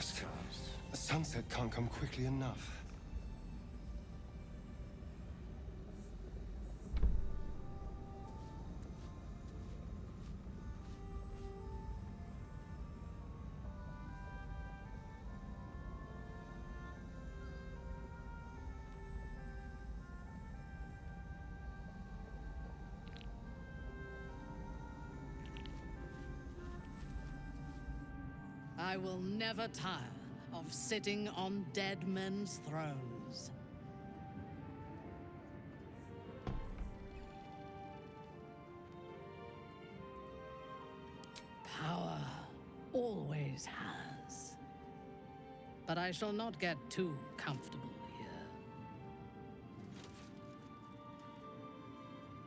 forest. The sunset can't come quickly enough. I will never tire of sitting on dead men's thrones. Power always has. But I shall not get too comfortable here.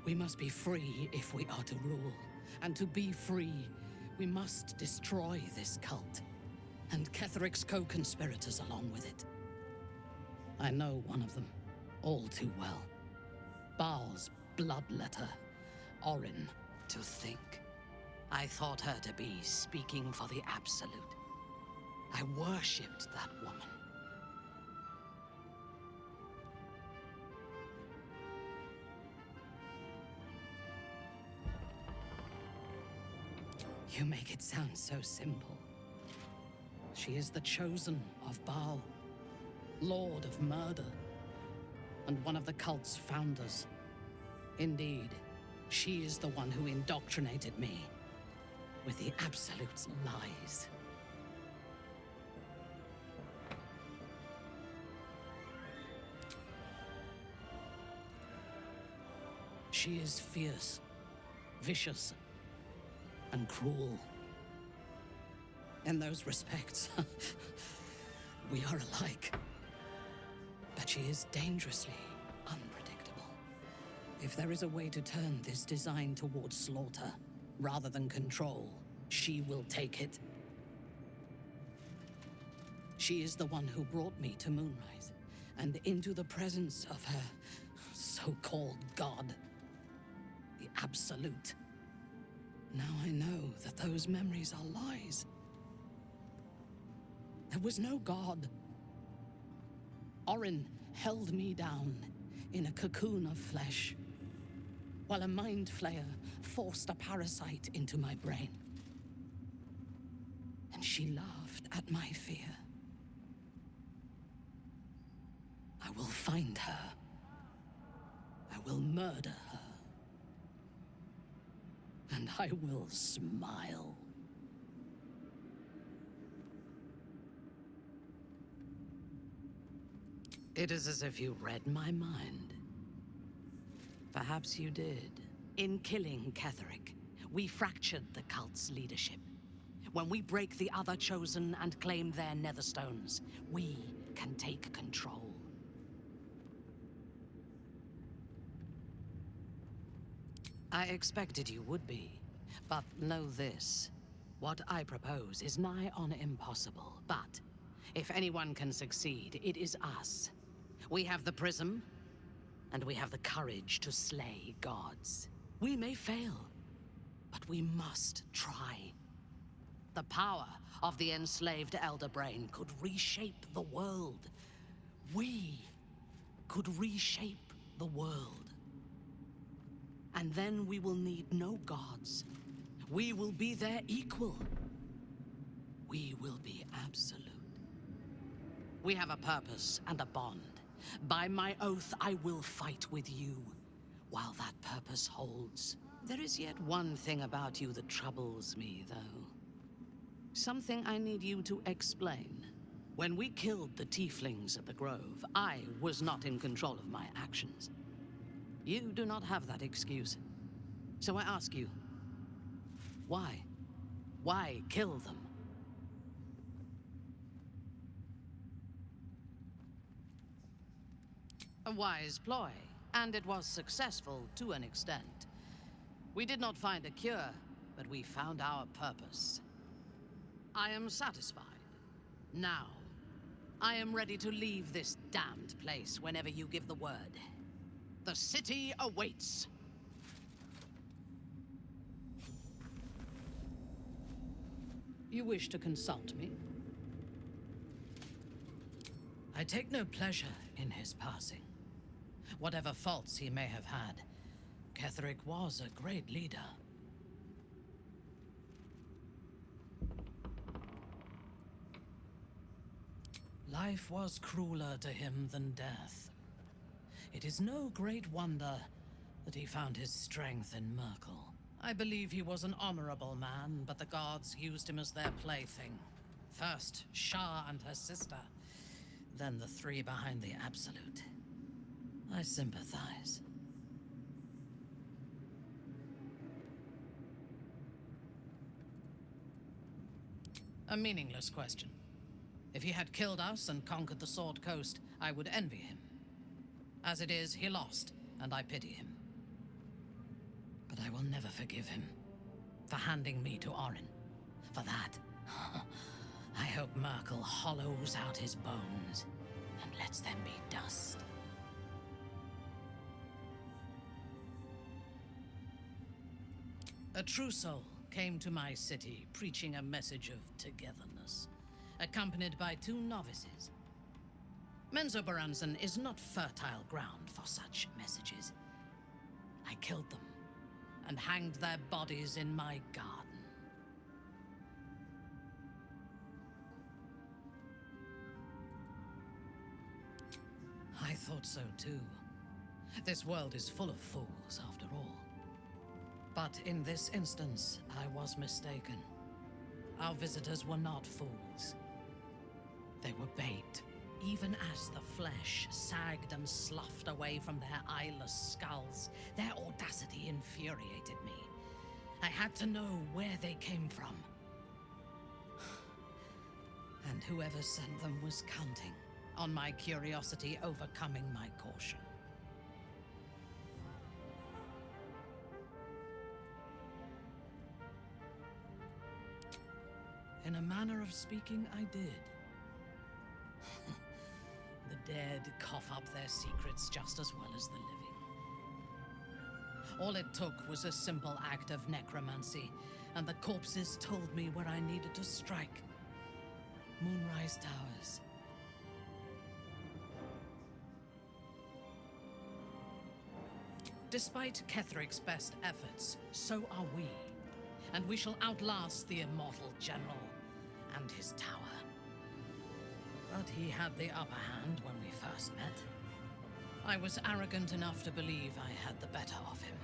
We must be free if we are to rule. And to be free, we must destroy this cult. And Ketheric's co-conspirators along with it. I know one of them, all too well. Baal's bloodletter, Orin. To think, I thought her to be speaking for the Absolute. I worshipped that woman. You make it sound so simple. She is the chosen of Baal, Lord of Murder, and one of the cult's founders. Indeed, she is the one who indoctrinated me with the Absolute's lies. She is fierce, vicious, and cruel. In those respects, we are alike. But she is dangerously unpredictable. If there is a way to turn this design towards slaughter, rather than control, she will take it. She is the one who brought me to Moonrise, and into the presence of her so-called god, the Absolute. Now I know that those memories are lies. There was no god. Orrin held me down in a cocoon of flesh, while a mind flayer forced a parasite into my brain. And she laughed at my fear. I will find her. I will murder her. And I will smile. It is as if you read my mind. Perhaps you did. In killing Ketheric, we fractured the cult's leadership. When we break the other chosen and claim their netherstones, we can take control. I expected you would be, but know this. What I propose is nigh on impossible, but if anyone can succeed, it is us. We have the prism, and we have the courage to slay gods. We may fail, but we must try. The power of the enslaved Elder Brain could reshape the world. We could reshape the world. And then we will need no gods. We will be their equal. We will be absolute. We have a purpose and a bond. By my oath, I will fight with you, while that purpose holds. There is yet one thing about you that troubles me, though. Something I need you to explain. When we killed the tieflings at the Grove, I was not in control of my actions. You do not have that excuse. So I ask you, why? Why kill them? A wise ploy, and it was successful to an extent. We did not find a cure, but we found our purpose. I am satisfied. Now, I am ready to leave this damned place whenever you give the word. The city awaits. You wish to consult me? I take no pleasure in his passing. Whatever faults he may have had, Ketherick was a great leader. Life was crueler to him than death. It is no great wonder that he found his strength in Merkel. I believe he was an honorable man, but the gods used him as their plaything. First, Shah and her sister, then the three behind the Absolute. I sympathize. A meaningless question. If he had killed us and conquered the Sword Coast, I would envy him. As it is, he lost, and I pity him. But I will never forgive him for handing me to Orrin. For that, I hope Merkel hollows out his bones and lets them be dust. A true soul came to my city preaching a message of togetherness, accompanied by 2 novices. Menzoberranzan is not fertile ground for such messages. I killed them and hanged their bodies in my garden. I thought so too. This world is full of fools, after all. But in this instance, I was mistaken. Our visitors were not fools. They were bait, even as the flesh sagged and sloughed away from their eyeless skulls. Their audacity infuriated me. I had to know where they came from. And whoever sent them was counting on my curiosity overcoming my caution. In a manner of speaking, I did. The dead cough up their secrets just as well as the living. All it took was a simple act of necromancy, and the corpses told me where I needed to strike. Moonrise Towers. Despite Ketherick's best efforts, so are we. And we shall outlast the immortal general and his tower. But he had the upper hand when we first met. I was arrogant enough to believe I had the better of him.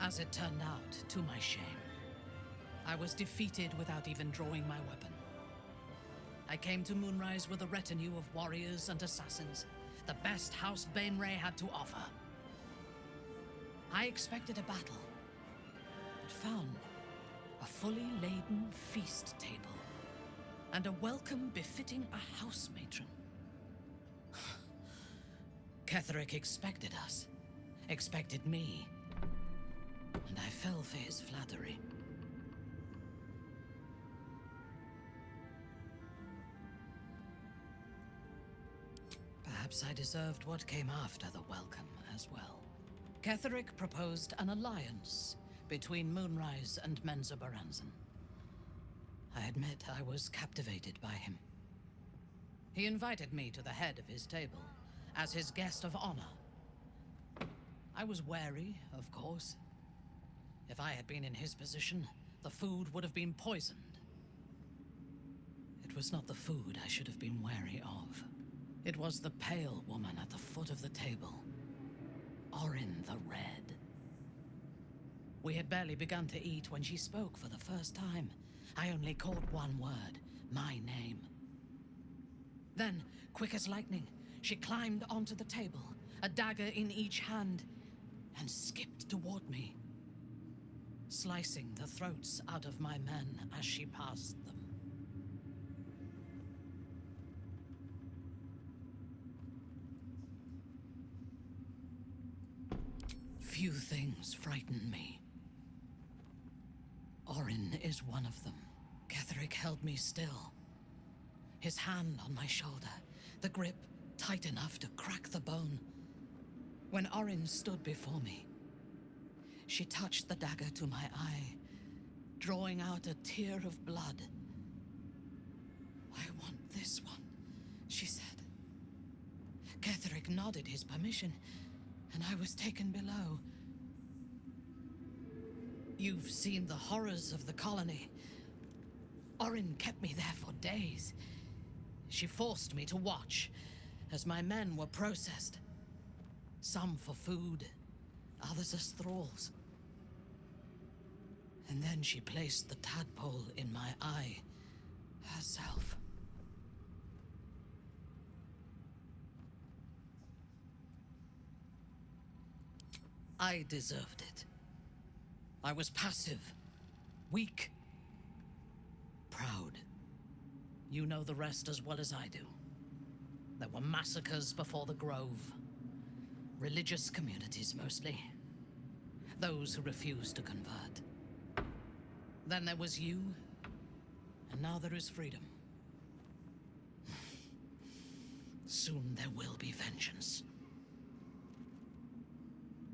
As it turned out, to my shame, I was defeated without even drawing my weapon. I came to Moonrise with a retinue of warriors and assassins, the best House Bainray had to offer. I expected a battle, but found a fully laden feast table, and a welcome befitting a house matron. Ketherick expected us, expected me, and I fell for his flattery. Perhaps I deserved what came after the welcome as well. Ketherick proposed an alliance between Moonrise and Menzoberranzan. I admit I was captivated by him. He invited me to the head of his table as his guest of honor. I was wary, of course. If I had been in his position, the food would have been poisoned. It was not the food I should have been wary of. It was the pale woman at the foot of the table. Orrin the Red. We had barely begun to eat when she spoke for the first time. I only caught one word, my name. Then, quick as lightning, she climbed onto the table, a dagger in each hand, and skipped toward me, slicing the throats out of my men as she passed them. Few things frighten me. Orrin is one of them. Ketherick held me still, his hand on my shoulder, the grip tight enough to crack the bone. When Orrin stood before me, she touched the dagger to my eye, drawing out a tear of blood. "I want this one," she said. Ketherick nodded his permission, and I was taken below. You've seen the horrors of the colony. Orrin kept me there for days. She forced me to watch as my men were processed. Some for food, others as thralls. And then she placed the tadpole in my eye herself. I deserved it. I was passive, weak, proud. You know the rest as well as I do. There were massacres before the Grove. Religious communities, mostly. Those who refused to convert. Then there was you, and now there is freedom. Soon there will be vengeance.